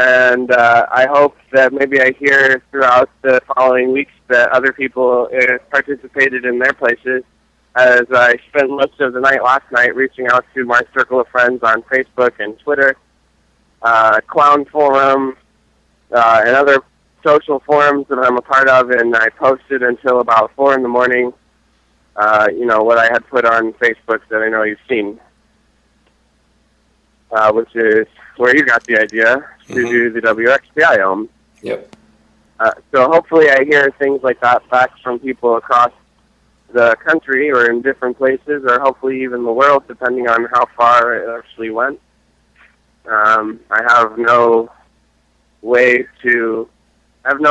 And I hope that maybe I hear throughout the following weeks that other people participated in their places, as I spent most of the night last night reaching out to my circle of friends on Facebook and Twitter, Clown Forum, and other social forums that I'm a part of, and I posted until about 4 in the morning, what I had put on Facebook that I know you've seen, which is where you got the idea to do the WXPI album. Yep. So hopefully I hear things like that back from people across the country or in different places, or hopefully even the world, depending on how far it actually went. I have no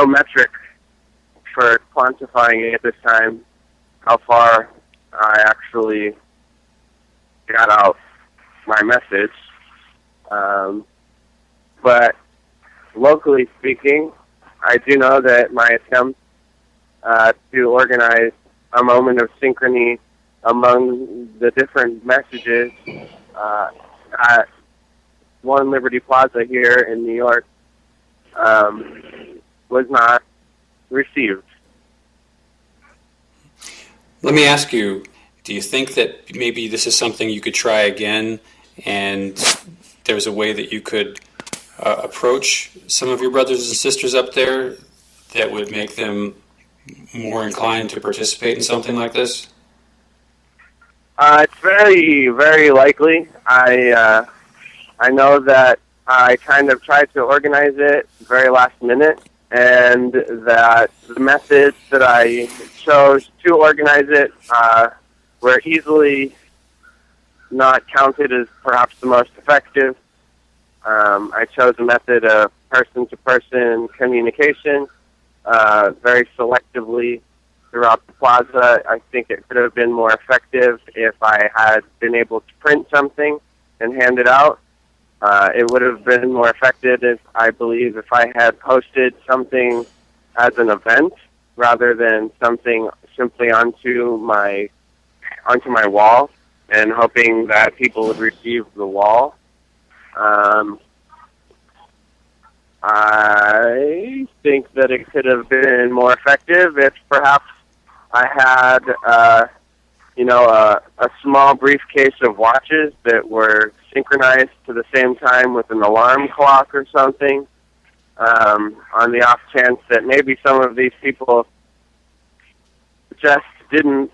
metric for quantifying it at this time, how far I actually got out my message. But locally speaking, I do know that my attempt to organize a moment of synchrony among the different messages at One Liberty Plaza here in New York was not received. Let me ask you, do you think that maybe this is something you could try again, and there's a way that you could approach some of your brothers and sisters up there that would make them more inclined to participate in something like this? It's very, very likely. I know that I kind of tried to organize it very last minute, and that the methods that I chose to organize it were easily not counted as perhaps the most effective. I chose a method of person-to-person communication very selectively throughout the plaza. I think it could have been more effective if I had been able to print something and hand it out. It would have been more effective, I believe, if I had posted something as an event rather than something simply onto my wall and hoping that people would receive the wall. I think that it could have been more effective if perhaps I had, a small briefcase of watches that were synchronized to the same time with an alarm clock or something, on the off chance that maybe some of these people just didn't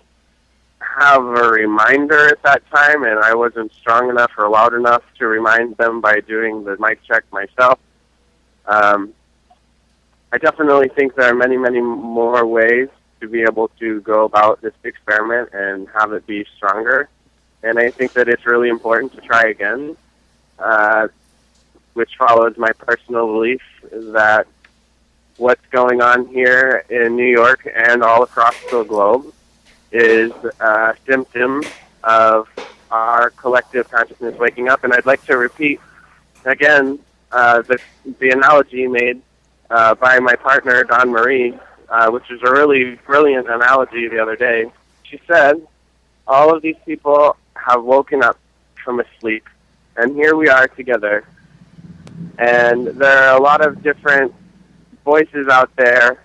have a reminder at that time, and I wasn't strong enough or loud enough to remind them by doing the mic check myself. I definitely think there are many, many more ways to be able to go about this experiment and have it be stronger. And I think that it's really important to try again, which follows my personal belief that what's going on here in New York and all across the globe is a symptom of our collective consciousness waking up. And I'd like to repeat again the analogy made by my partner, Dawn Marie, which was a really brilliant analogy the other day. She said, all of these people have woken up from a sleep, and here we are together. And there are a lot of different voices out there,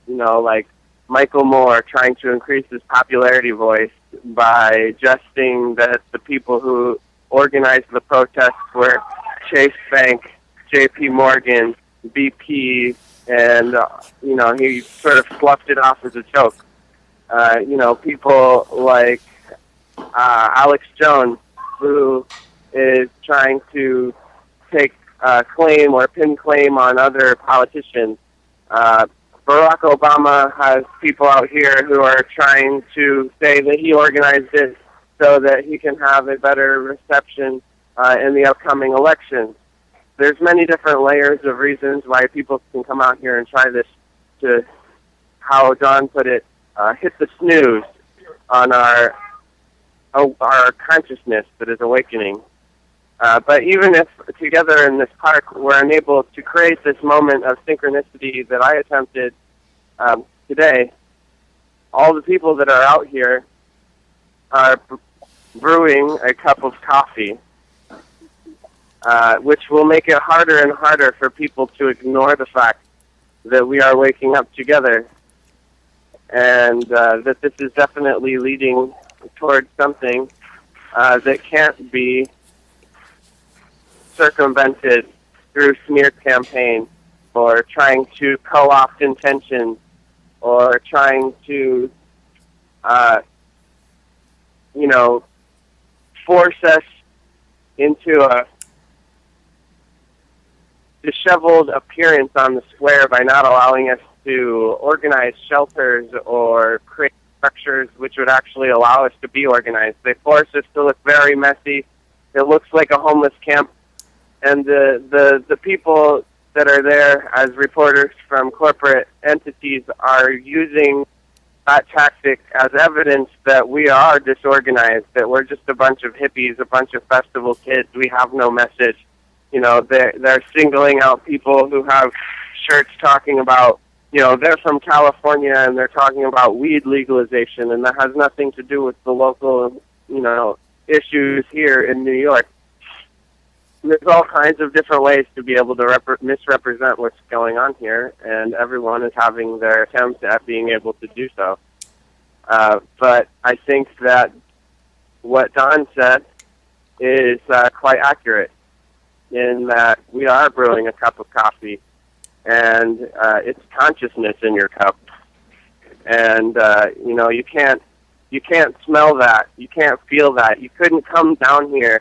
like Michael Moore trying to increase his popularity voice by jesting that the people who organized the protests were Chase Bank, J.P. Morgan, BP, and, he sort of sloughed it off as a joke. People like Alex Jones, who is trying to take claim or pin claim on other politicians. Barack Obama has people out here who are trying to say that he organized it so that he can have a better reception in the upcoming election. There's many different layers of reasons why people can come out here and try this to, how John put it, hit the snooze on our consciousness that is awakening. But even if together in this park we're unable to create this moment of synchronicity that I attempted today, all the people that are out here are brewing a cup of coffee. which will make it harder and harder for people to ignore the fact that we are waking up together, and that this is definitely leading towards something that can't be circumvented through smear campaign or trying to co-opt intentions or trying to, force us into a disheveled appearance on the square by not allowing us to organize shelters or create structures which would actually allow us to be organized. They force us to look very messy. It looks like a homeless camp. And the people that are there as reporters from corporate entities are using that tactic as evidence that we are disorganized, that we're just a bunch of hippies, a bunch of festival kids. We have no message. They're singling out people who have shirts talking about, they're from California and they're talking about weed legalization, and that has nothing to do with the local, issues here in New York. There's all kinds of different ways to be able to misrepresent what's going on here, and everyone is having their attempts at being able to do so. But I think that what Don said is quite accurate, in that we are brewing a cup of coffee, and it's consciousness in your cup. And, you can't smell that. You can't feel that. You couldn't come down here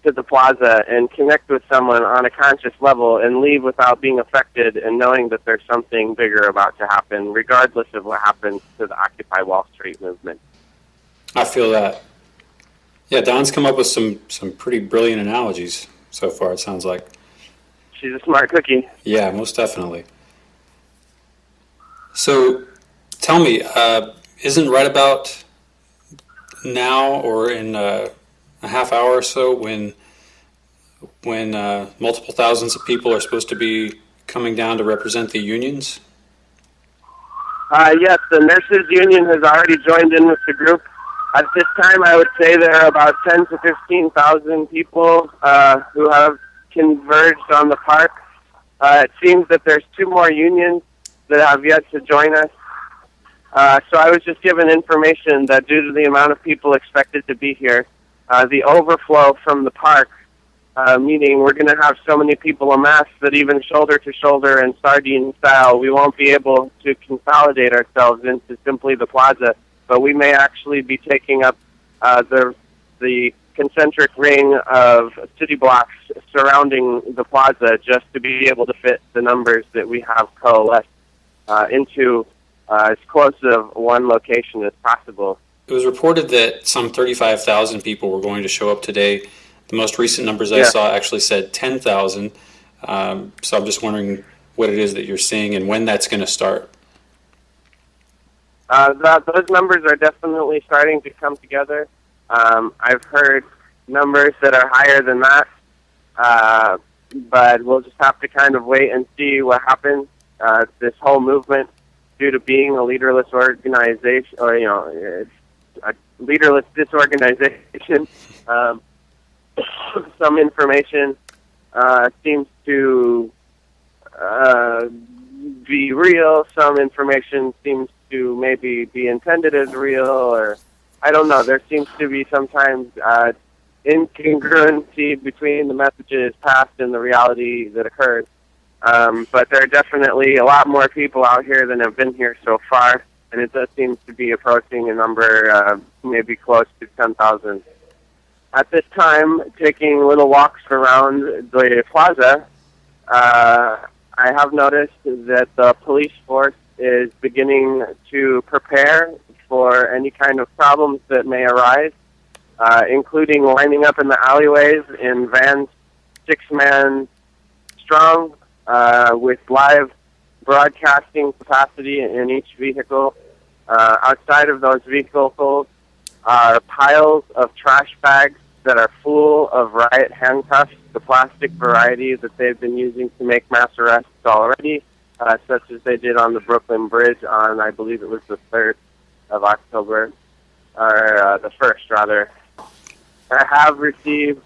to the plaza and connect with someone on a conscious level and leave without being affected and knowing that there's something bigger about to happen, regardless of what happens to the Occupy Wall Street movement. I feel that. Yeah, Dawn's come up with some pretty brilliant analogies so far, it sounds like. She's a smart cookie. Yeah, most definitely. So, tell me, isn't right about now or in a half hour or so when multiple thousands of people are supposed to be coming down to represent the unions? Yes, the nurses union has already joined in with the group. At this time, I would say there are about 10 to 15,000 people who have converged on the park. It seems that there's 2 more unions that have yet to join us. So I was just given information that due to the amount of people expected to be here, the overflow from the park, meaning we're going to have so many people amassed that even shoulder to shoulder and sardine style, we won't be able to consolidate ourselves into simply the plaza, but we may actually be taking up the concentric ring of city blocks surrounding the plaza just to be able to fit the numbers that we have coalesced into as close of one location as possible. It was reported that some 35,000 people were going to show up today. The most recent numbers I saw actually said 10,000. So I'm just wondering what it is that you're seeing and when that's going to start. Those numbers are definitely starting to come together. I've heard numbers that are higher than that, but we'll just have to kind of wait and see what happens. This whole movement, due to being a leaderless organization, or it's a leaderless disorganization, some information seems to be real. Some information seems to maybe be intended as real, or I don't know. There seems to be sometimes incongruency between the messages passed and the reality that occurs. But there are definitely a lot more people out here than have been here so far, and it does seem to be approaching a number maybe close to 10,000. At this time, taking little walks around the plaza, I have noticed that the police force is beginning to prepare for any kind of problems that may arise, including lining up in the alleyways in vans 6-man strong, with live broadcasting capacity in each vehicle. Outside of those vehicles are piles of trash bags that are full of riot handcuffs, the plastic variety that they've been using to make mass arrests already, such as they did on the Brooklyn Bridge on, I believe it was the 3rd of October, or the 1st, rather. I have received